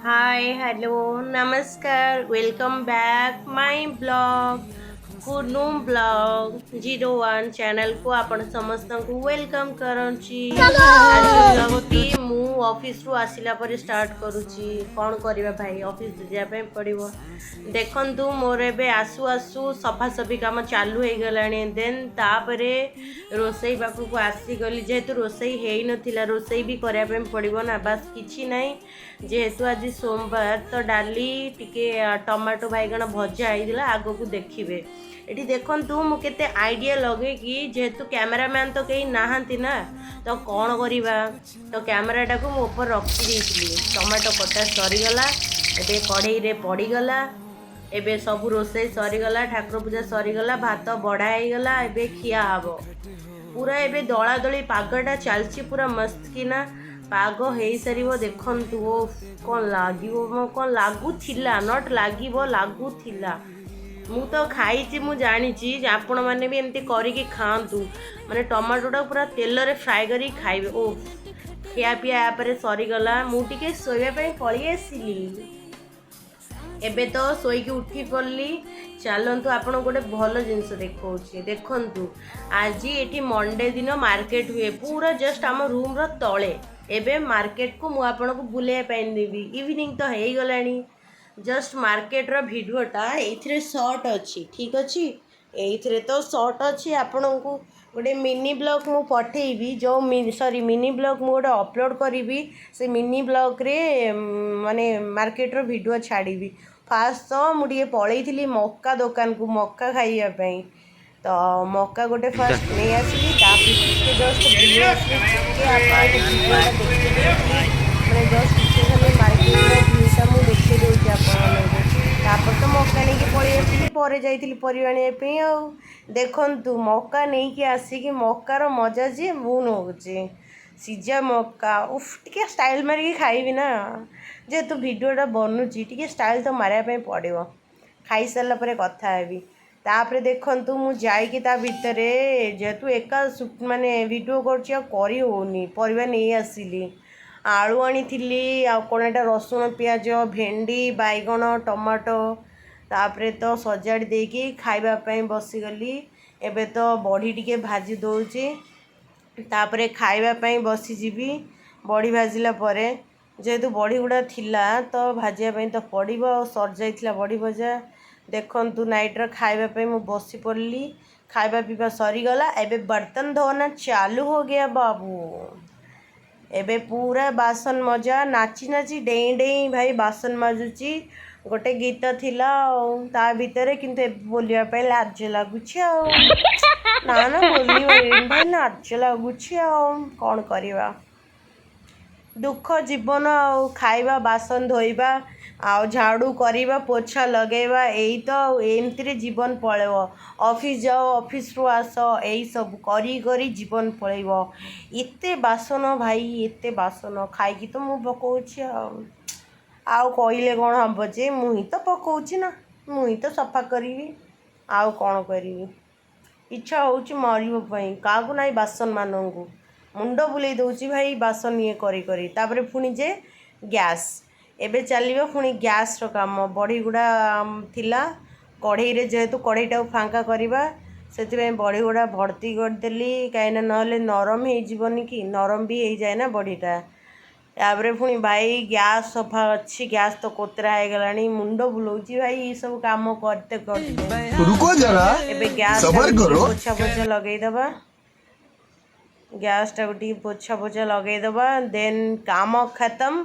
Hi hello नमस्कार welcome back my blog कुनू blog 01 channel को आपण समस्त को वेलकम करूची। आज ब्लॉग टी मु ऑफिस रु आसिला पर स्टार्ट करूची। कौन करिबा भाई ऑफिस जा पे पड़िबो। देखंतु मोर एबे आसु आसु सफा सफी काम चालू हो गलानी। देन तापरे रोसई पाखु को आसी गली जेहेतु रोसई हेई नथिला रोसई भी करिया पे पड़िबो ना। बस किछि नाही जेहेतु आज सोमवार तो डाली टिके टमाटो बैगण भजा होइदिला आगो को देखिबे। एठी देखंतु मु केते आइडिया लगे कि जेहेतु कैमरामैन तो कहीं नाहांती ना तो कौन करिबा तो कैमराटा को मु ऊपर रखी देइथिली। टमाटो कटा सरीगला एबे कढ़ई रे पड़ीगला एबे सब रोसई सरीगला ठाकुर पूजा सरीगला भात बड़ा होइगला एबे खिया हबो। पूरा एबे दला दली पागटा चलची पूरा मस्त किना पाग हो सार देखु कौन लगे कौन लगुला नट लगे लगुला मु तो खाई मु जानी आपण मैंने भी एमती करके खातु माने टमाटोटा पूरा तेल रे फ्राए करी खाइबे। ओ खिया पिया यापर सरीगला मुझे शोवाई पलि आसली एबे तो शोक उठी पड़ली। चलतु आपन गोटे भल जिनस देखा देखु आज ये मंडे दिन मार्केट हुए पूरा जस्ट आम रूम रो तले एबे मार्केट को मुझे आपन को बुलाइपी देवी इवनिंग तो हो गलानी। जस्ट मार्केट रो भिडियोटा ये सर्ट अच्छी ठीक अच्छी ये तो सर्ट अच्छी आपण को गोटे मिनी ब्लॉग मु पठेबी जो सॉरी मिनी ब्लॉग मु गोटे अपलोड करी से मिनी ब्लॉग रे माने मार्केट रो वीडियो छाड़ी। फास्ट तो मुझे पलैली मक्का दुकान को मक्का खाइबापी तो मक्का गोटे फास्ट नहीं आसली जस्ट मैंने जस्ट खाली मार्केट भ्यूटा मुझे देखी दूसरी आपपर तो मक्का नहीं पलि आसली पर जाइली पर आउ देखु मक्का नहीं कि आसिक मक्कार मजा जी मु नौचे सीजा मक्का उफ टे स्टाइल मारिक खाइबी ना जेहेतु भिडियोटा बनूची टे स्टाइल तो मारे पड़ो खाई सारा पर कथा हेबी। तापर देखु मु जाइकी ता भितर जेहेतु एका माने वीडियो करी होनी परिवा नहीं आसिली आलू आनी कौन एटा रसुण पियाज भेंडी बैगण टमाटो तापर तो सजाड़ देकी खाइबापी बसीगली। एबे तो बड़ी टिके भाजी दौची तापर खाइबापी बसीजी बड़ी भाजिला परे जेहेतु बड़ी गुड़ा थिला तो भाजापी तो पड़ो सर जाइला बड़ी भजा। देखु नाइट्र खाइबापी मु बसी पड़ली खाइबा पीवा सरीगला एबे बर्तन धोना चालू हो गया बाबू। एबे पूरा बासन मजा नाची नाची डेई डेई भाई बासन माजुची गोटे गीत थिला ता भितर किंतु बोलिया लाज लगुच ना ना बोली भाई लाज लगुच कौन करवा दुख जीवन खाइबा बासन धोइबा आउ झाड़ू करवा पोछा लगेवा यही तो एमती जीवन पलैब। ऑफिस जाओ ऑफिस रु आस यही सब करी करी जीवन पलैब। एते बासन भाई एते बासन खाई तो मु पकाउछि आउ कहले कौन हम जे मुही तो पकाउछि ना मुही तो सफा करी आउ कौन करी इच्छा होउछि मरिबो क्या ना बासन मानू मुंड बुले दूची भाई बासन ये करी करी तापर पुणी जे गैस एबे चलिबो पुणी गैस रो काम बड़ी गुड़ा थिला कढ़ई रे जेहेतु कढ़ईटा फांका करवा से बड़ी गुड़ा भर्ती करदेली कहीं ना नरम हो जीवनी कि नरम भी हो जाए ना बड़ीटा। तापर पुणी भाई गैस सफा अच्छी गैस तो कोतरा हो गलानी मुंड बुलाऊची भाई ये सब काम करते करते गैस पोछा पोछा लगेदबा गैस टाक पोछा पोछा लगेदबा देन काम ख़त्म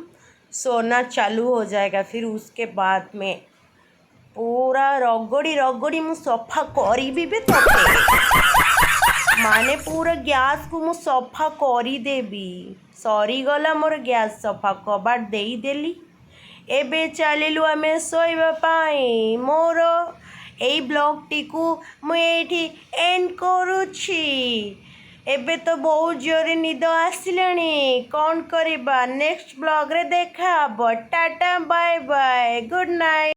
सोना चालू हो जाएगा। फिर उसके बाद में पूरा रगड़ी रगड़ी मु सफा करी भी तो माने पूरा गैस को मु सफा करी देबी सरीगला मोर गैस सफा कबाट देई देली। एबे चलिलु आमे सोइबा पाई मोर एई ब्लॉग टी को मु एठी एंड करूछि। एबे तो बहुत जोरे निद आसिलानी कौन करिबा नेक्स्ट ब्लॉग रे देखा tata bye bye good night.